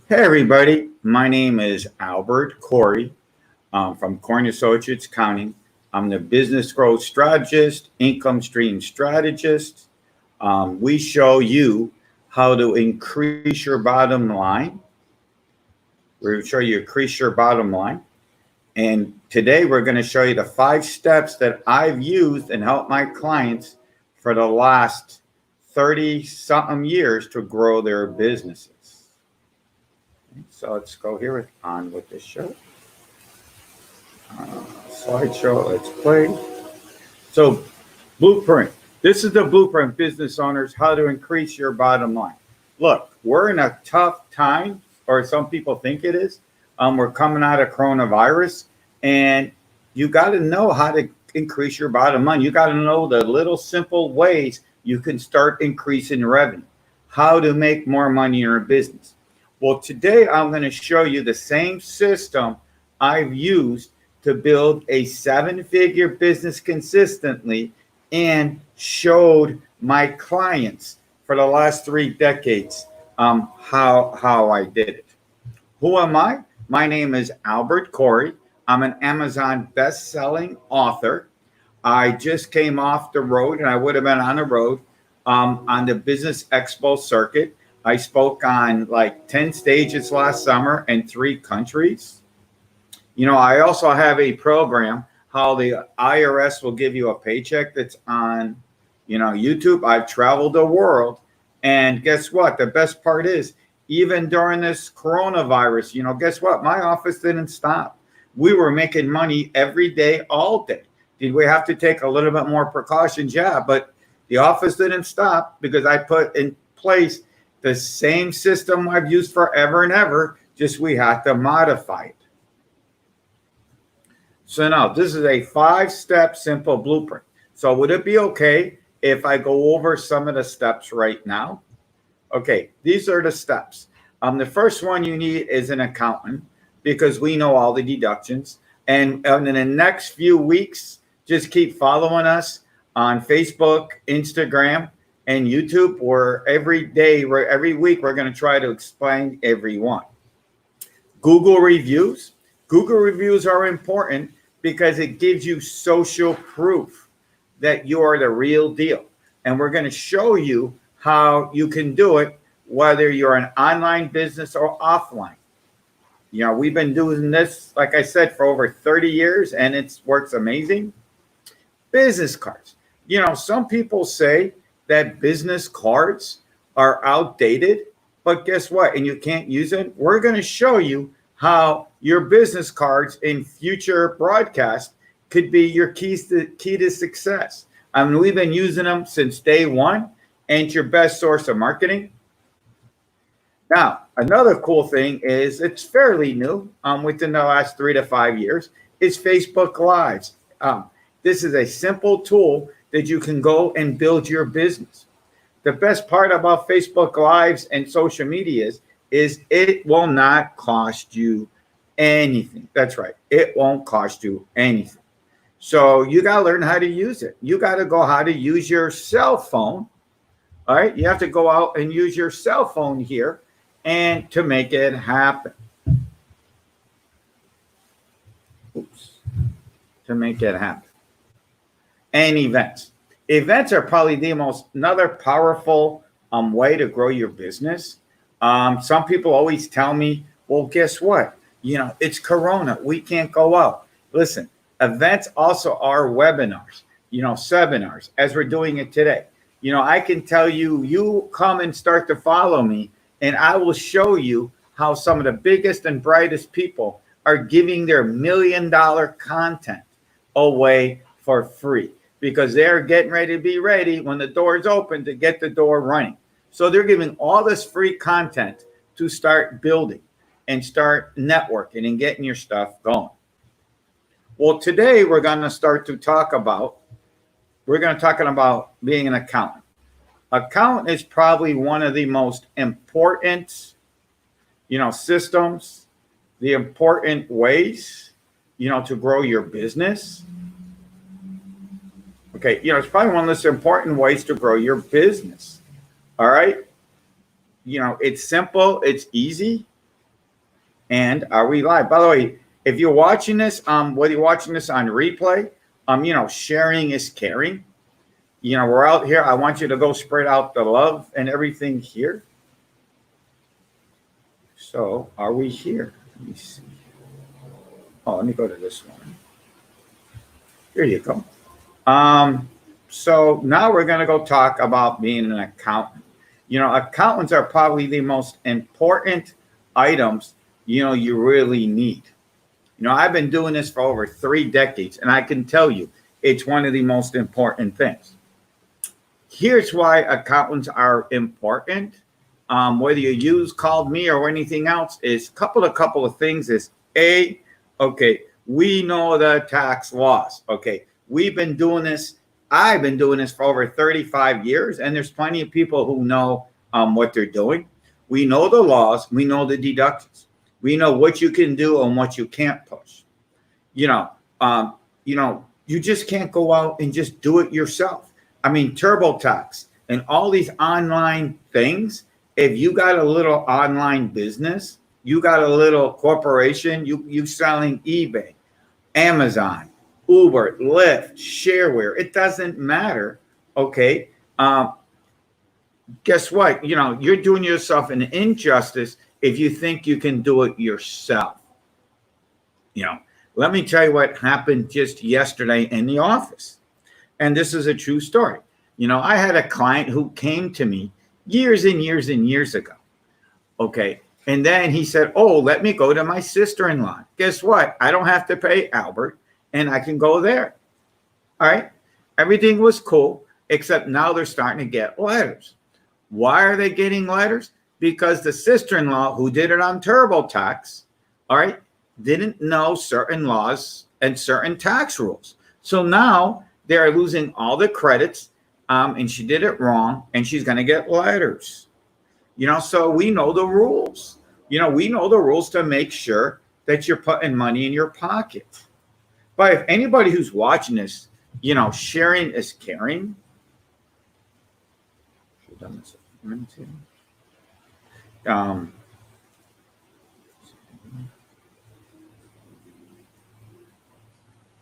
Hey everybody, my name is Albert Corey from Corey Associates Accounting. I'm the business growth strategist, income stream strategist. We show you how to increase your bottom line. We're going to show you increase your bottom line. And today we're going to show you the 5 steps that I've used and helped my clients for the last 30 something years to grow their businesses. So let's go here on with this show. Slideshow, let's play. So blueprint. This is the blueprint, business owners, how to increase your bottom line. Look, we're in a tough time, or some people think it is. We're coming out of coronavirus, and you got to know how to increase your bottom line. You got to know the little simple ways you can start increasing revenue, how to make more money in your business. Well, today I'm going to show you the same system I've used to build a 7-figure business consistently and showed my clients for the last 3 decades how I did it. Who am I? My name is Albert Corey. I'm an Amazon best-selling author. I just came off the road, and I would have been on the road on the Business Expo circuit. I spoke on like 10 stages last summer in 3 countries. You know, I also have a program how the IRS will give you a paycheck that's on, YouTube. I've traveled the world. And guess what? The best part is, even during this coronavirus, guess what? My office didn't stop. We were making money every day, all day. Did we have to take a little bit more precautions? Yeah, but the office didn't stop because I put in place the same system I've used forever and ever, just we have to modify it. So now this is a 5-step simple blueprint. So would it be okay if I go over some of the steps right now? Okay, these are the steps. The first one you need is an accountant because we know all the deductions. And in the next few weeks, just keep following us on Facebook, Instagram, and YouTube, where every week, we're going to try to explain every one. Google reviews. Google reviews are important because it gives you social proof that you are the real deal. And we're going to show you how you can do it, whether you're an online business or offline. We've been doing this, like I said, for over 30 years, and it works amazing. Business cards. Some people say that business cards are outdated, but guess what? And you can't use it. We're going to show you how your business cards in future broadcasts could be your key to success. We've been using them since day one, and it's your best source of marketing. Now, another cool thing is it's fairly new, within the last 3 to 5 years, is Facebook Lives. This is a simple tool that you can go and build your business. The best part about Facebook Lives and social media is it will not cost you anything. That's right. It won't cost you anything. So you got to learn how to use it. You got to go how to use your cell phone. All right. You have to go out and use your cell phone here and to make it happen. To make it happen. And events. Events are probably another powerful way to grow your business. Some people always tell me, well, guess what? It's Corona. We can't go out. Listen, events also are webinars, seminars, as we're doing it today. I can tell you, you come and start to follow me, and I will show you how some of the biggest and brightest people are giving their $1 million content away for free because they're getting ready to be ready when the doors open to get the door running. So they're giving all this free content to start building and start networking and getting your stuff going. Well, today we're going to talk about being an accountant. Accountant is probably one of the most important, systems, the important ways, to grow your business. Okay, it's probably one of the most important ways to grow your business. All right. It's simple, it's easy, And are we live? By the way, if you're watching this, whether you're watching this on replay, sharing is caring. We're out here. I want you to go spread out the love and everything here. So are we here? Let me see. Oh, let me go to this one. Here you go. So now we're going to go talk about being an accountant. Accountants are probably the most important items, you really need. I've been doing this for over 3 decades, and I can tell you it's one of the most important things. Here's why accountants are important. Whether you use Called Me or anything else, is couple of things is okay, we know the tax laws. Okay, we've been doing this. I've been doing this for over 35 years, and there's plenty of people who know what they're doing. We know the laws. We know the deductions. We know what you can do and what you can't push. You just can't go out and just do it yourself. I mean, TurboTax and all these online things. If you got a little online business, you got a little corporation, you selling eBay, Amazon, Uber, Lyft, Shareware, it doesn't matter. Okay. Guess what? You're doing yourself an injustice if you think you can do it yourself. Let me tell you what happened just yesterday in the office. And this is a true story. I had a client who came to me years and years and years ago. Okay. And then he said, oh, let me go to my sister-in-law. Guess what? I don't have to pay Albert, and I can go there. All right. Everything was cool, except now they're starting to get letters. Why are they getting letters? Because the sister-in-law who did it on TurboTax, all right, didn't know certain laws and certain tax rules. So now they're losing all the credits, and she did it wrong, and she's going to get letters. So we know the rules. We know the rules to make sure that you're putting money in your pocket. But if anybody who's watching this, sharing is caring. Should have done this a few minutes ago.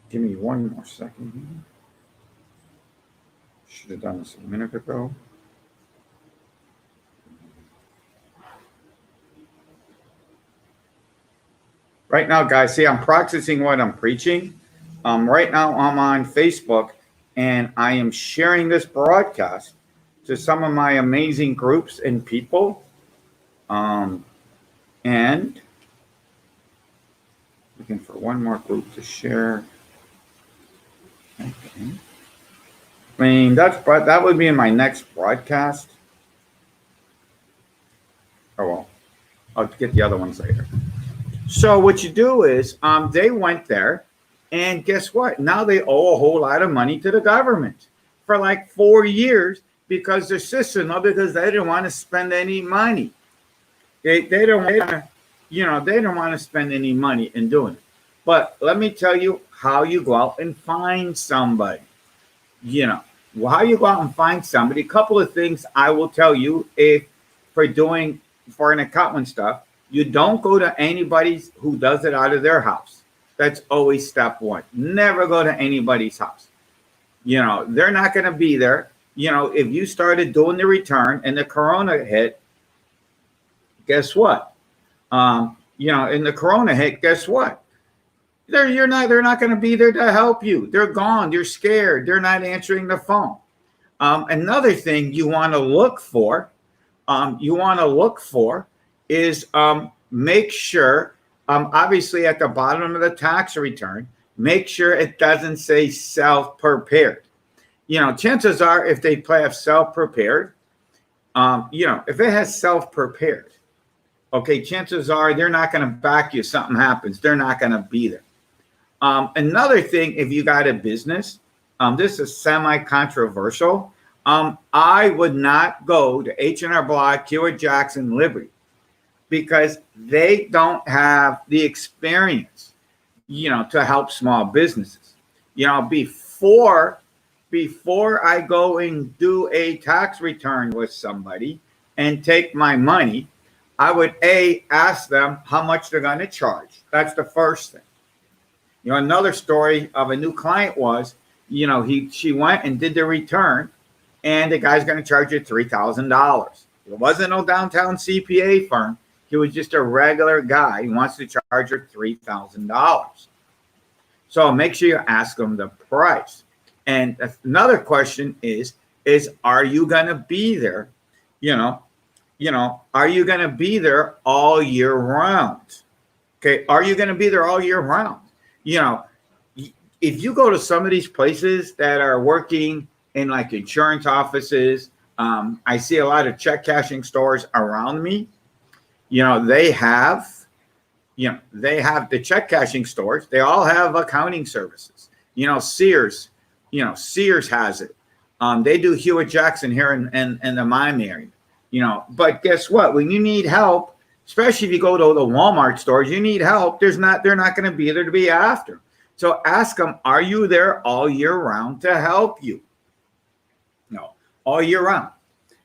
Give me one more second. Should have done this a minute ago. Right now, guys, see, I'm practicing what I'm preaching. Right now, I'm on Facebook, and I am sharing this broadcast to some of my amazing groups and people. And looking for one more group to share. Okay. I mean, that would be in my next broadcast. Oh, well, I'll get the other ones later. So what you do is they went there, and guess what? Now they owe a whole lot of money to the government for like 4 years because their sister-in-law, because they didn't want to spend any money. They don't want to spend any money in doing it. But let me tell you how you go out and find somebody. How you go out and find somebody. A couple of things I will tell you for an accountant stuff. You don't go to anybody who does it out of their house. That's always step one. Never go to anybody's house. They're not going to be there. If you started doing the return and the corona hit, guess what? In the corona hit, guess what? They're not going to be there to help you. They're gone. You're scared. They're not answering the phone. Another thing you want to look for, is make sure, obviously at the bottom of the tax return, make sure it doesn't say self-prepared. Chances are if they have self-prepared, if it has self-prepared, okay, chances are they're not going to back you. Something happens. They're not going to be there. Another thing, if you got a business, this is semi-controversial. I would not go to H&R Block, Hewitt Jackson, Liberty, because they don't have the experience, to help small businesses. Before I go and do a tax return with somebody and take my money, I would ask them how much they're going to charge. That's the first thing. Another story of a new client was, she went and did the return, and the guy's going to charge you $3,000. It wasn't no downtown CPA firm. He was just a regular guy. He wants to charge her $3,000. So make sure you ask them the price. And another question is are you going to be there? Are you going to be there all year round? Okay. Are you going to be there all year round? If you go to some of these places that are working in like insurance offices, I see a lot of check cashing stores around me. They have the check cashing stores. They all have accounting services. Sears has it. They do Hewitt Jackson here in the Miami area. But guess what? When you need help, especially if you go to the Walmart stores, you need help. They're not going to be there to be after. So ask them, are you there all year round to help you? No, all year round.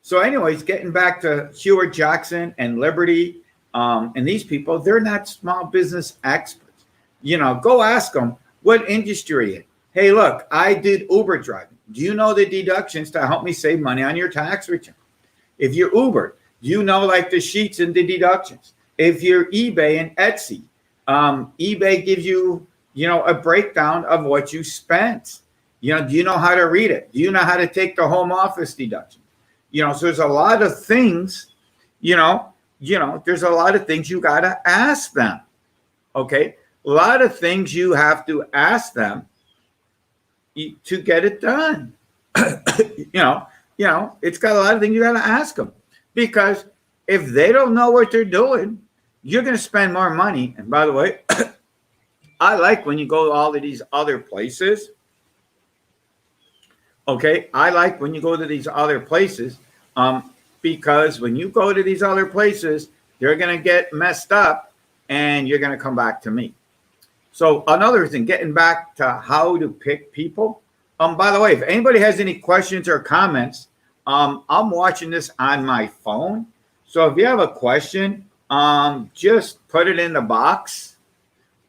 So anyways, getting back to Hewitt Jackson and Liberty and these people, they're not small business experts. Go ask them what industry in. Hey, look, I did Uber driving. Do you know the deductions to help me save money on your tax return? If you're Uber, do you know like the sheets and the deductions? If you're eBay and Etsy, eBay gives you, a breakdown of what you spent. Do you know how to read it? Do you know how to take the home office deduction? So there's a lot of things, there's a lot of things you got to ask them. Okay. A lot of things you have to ask them to get it done. It's got a lot of things you got to ask them, because if they don't know what they're doing, you're going to spend more money. And by the way, I like when you go to all of these other places. Okay. I like when you go to these other places, because when you go to these other places, they're going to get messed up and you're going to come back to me. So another thing, getting back to how to pick people. By the way, if anybody has any questions or comments, I'm watching this on my phone. So if you have a question, just put it in the box.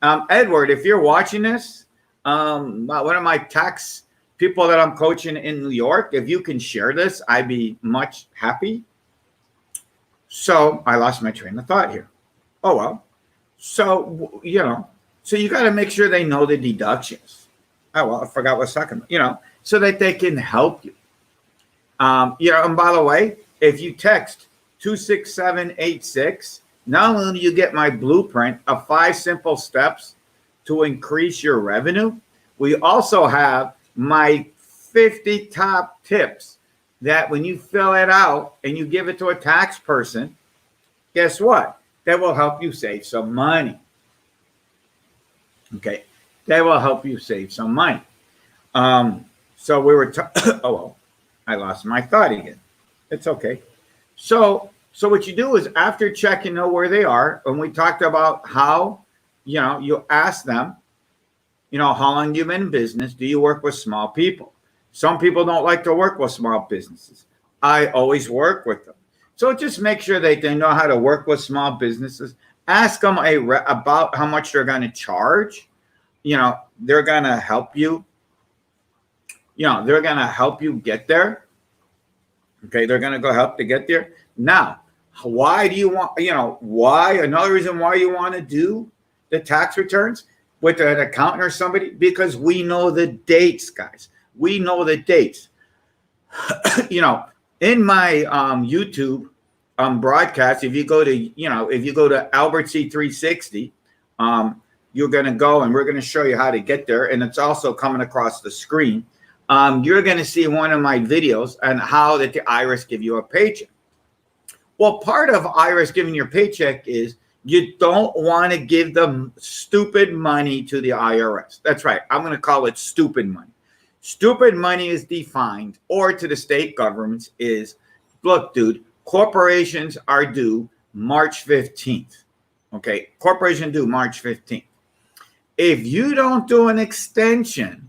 Edward, if you're watching this, one of my tax people that I'm coaching in New York, if you can share this, I'd be much happy. So I lost my train of thought here. Oh, well. So, so you got to make sure they know the deductions. Oh, well, I forgot what second, so that they can help you. And by the way, if you text 26786, not only do you get my blueprint of 5 simple steps to increase your revenue, we also have my 50 top tips that when you fill it out and you give it to a tax person, guess what? That will help you save some money. Okay. That will help you save some money. So we were, oh, well, I lost my thought again. It's okay. So what you do is after checking know where they are, and we talked about how, you ask them, how long you've been in business. Do you work with small people? Some people don't like to work with small businesses. I always work with them. So just make sure that they know how to work with small businesses. Ask them about how much they're going to charge. They're going to help you. They're going to help you get there. Okay, they're going to go help to get there. Now, why do you want, another reason why you want to do the tax returns with an accountant or somebody? Because we know the dates, guys. We know the dates. In my YouTube broadcast, if you go to Albert C 360, you're going to go and we're going to show you how to get there. And it's also coming across the screen. You're going to see one of my videos on how that the IRS give you a paycheck. Well, part of IRS giving your paycheck is you don't want to give them stupid money to the IRS. That's right. I'm going to call it stupid money. Stupid money is defined, or to the state governments is, look, dude, corporations are due March 15th. Okay, corporation due March 15th. If you don't do an extension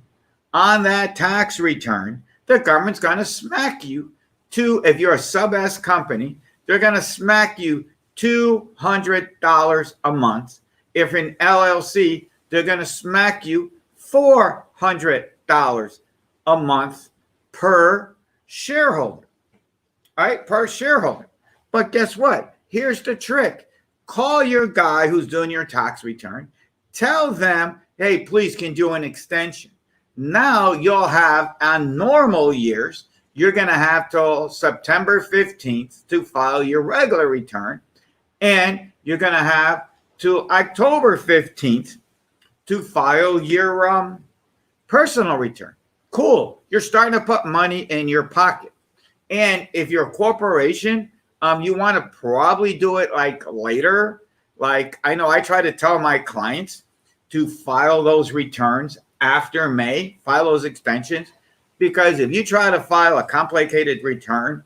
on that tax return, the government's going to smack you to, if you're a sub-S company, they're going to smack you $200 a month. If in LLC, they're going to smack you $400 a month per shareholder. All right, per shareholder. But guess what? Here's the trick. Call your guy who's doing your tax return. Tell them, hey, please, can do an extension. Now you'll have, on normal years, you're going to have till September 15th to file your regular return. And you're going to have till October 15th to file your personal return. Cool. You're starting to put money in your pocket. And if you're a corporation, you want to probably do it like later. Like I know I try to tell my clients to file those returns after May, file those extensions, because if you try to file a complicated return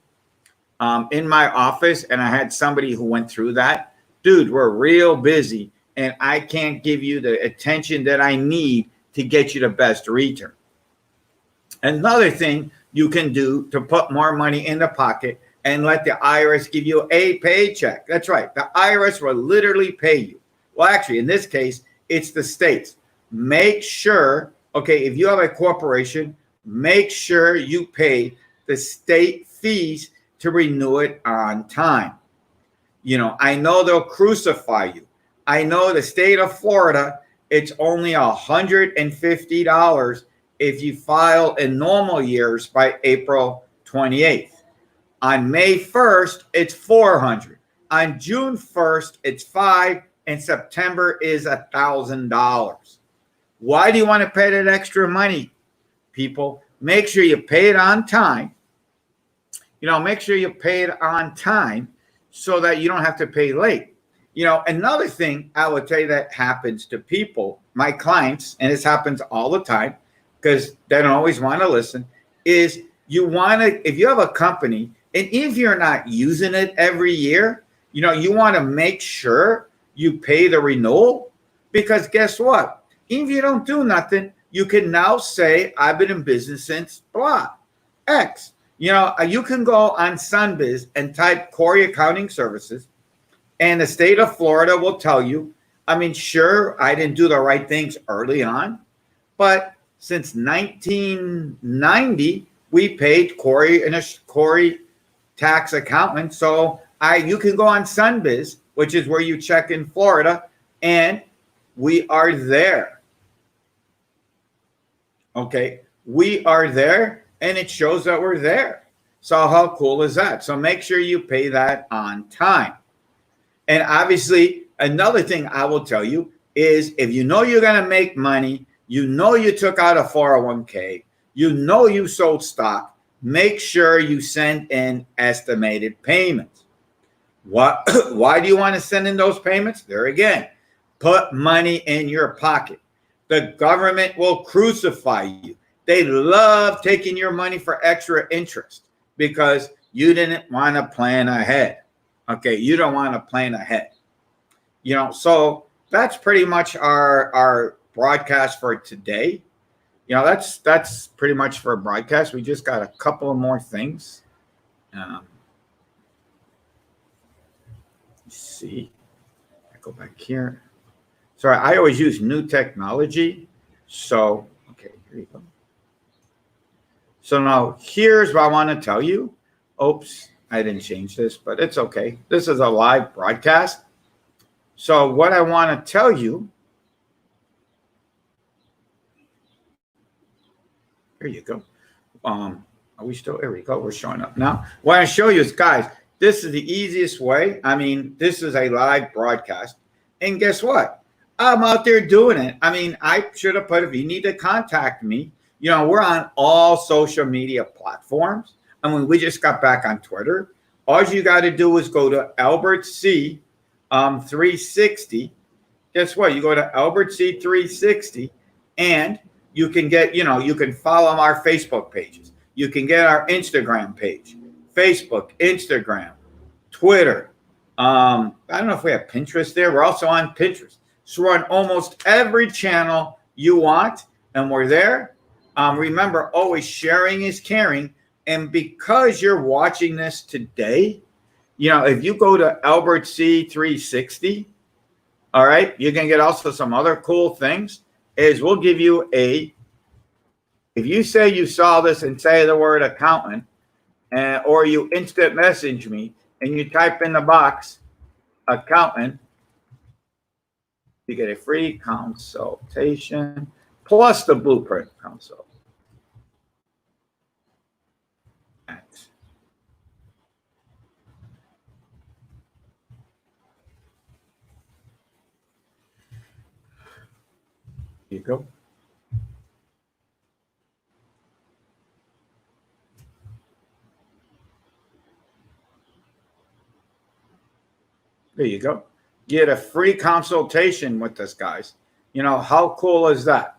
in my office, and I had somebody who went through that, dude, we're real busy and I can't give you the attention that I need to get you the best return. Another thing you can do to put more money in the pocket and let the IRS give you a paycheck. That's right. The IRS will literally pay you. Well, actually, in this case, it's the states. Make sure, okay, if you have a corporation, make sure you pay the state fees to renew it on time. You know, I know they'll crucify you. I know the state of Florida, it's only $150 if you file in normal years by April 28th. On May 1st, it's $400. On June 1st, it's $500, and September is $1,000. Why do you want to pay that extra money, people? Make sure you pay it on time. You know, make sure you pay it on time so that you don't have to pay late. You know, another thing I would tell you that happens to people, my clients, and this happens all the time because they don't always want to listen, is you want to, if you have a company, and if you're not using it every year, you know, you want to make sure you pay the renewal, because guess what? If you don't do nothing, you can now say, I've been in business since blah, X. You know, you can go on Sunbiz and type Corey Accounting Services, and the state of Florida will tell you, I mean, sure, I didn't do the right things early on, but since 1990, we paid Corey and a Corey tax accountant. So you can go on Sunbiz, which is where you check in Florida, and we are there. Okay, we are there, and it shows that we're there. So how cool is that? So make sure you pay that on time. And obviously, another thing I will tell you is if you know you're going to make money, you know you took out a 401k, you know you sold stock, make sure you send in estimated payments. Why do you want to send in those payments? There again, put money in your pocket. The government will crucify you. They love taking your money for extra interest because you didn't want to plan ahead. Okay, you don't want to plan ahead. You know, so that's pretty much our broadcast for today. You know, that's pretty much for a broadcast. We just got a couple of more things. Let's see. I go back here. Sorry, I always use new technology. So, okay, here you go. So now here's what I want to tell you. Oops, I didn't change this, but it's okay. This is a live broadcast. So what I want to tell you, here you go. Are we still, there we go. We're showing up now. What I show you is, guys, this is the easiest way. I mean, this is a live broadcast. And guess what? I'm out there doing it. I mean, I should have put, if you need to contact me, you know, we're on all social media platforms. I mean, we just got back on Twitter. All you got to do is go to Albert C 360. Guess what? You go to Albert C 360 and you can get, you know, you can follow our Facebook pages. You can get our Instagram page, Facebook, Instagram, Twitter. I don't know if we have Pinterest there. We're also on Pinterest. So we're on almost every channel you want, and we're there. Remember, always sharing is caring. And because you're watching this today, if you go to Albert C360, all right, you can get also some other cool things. Is we'll give you if you say you saw this and say the word accountant, or you instant message me and you type in the box accountant, you get a free consultation plus the blueprint consult. Here you go. There you go. Get a free consultation with us, guys. How cool is that?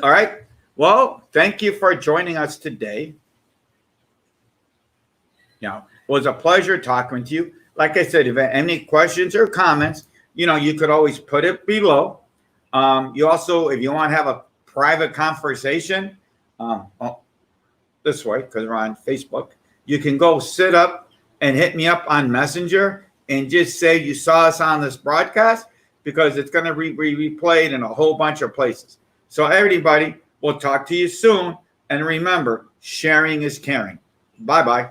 All right. Well, thank you for joining us today. It was a pleasure talking to you. Like I said, if you have any questions or comments, you could always put it below. You also, if you want to have a private conversation, this way, because we're on Facebook, you can go sit up and hit me up on Messenger and just say you saw us on this broadcast, because it's going to be replayed in a whole bunch of places. So everybody, we'll talk to you soon. And remember, sharing is caring. Bye-bye.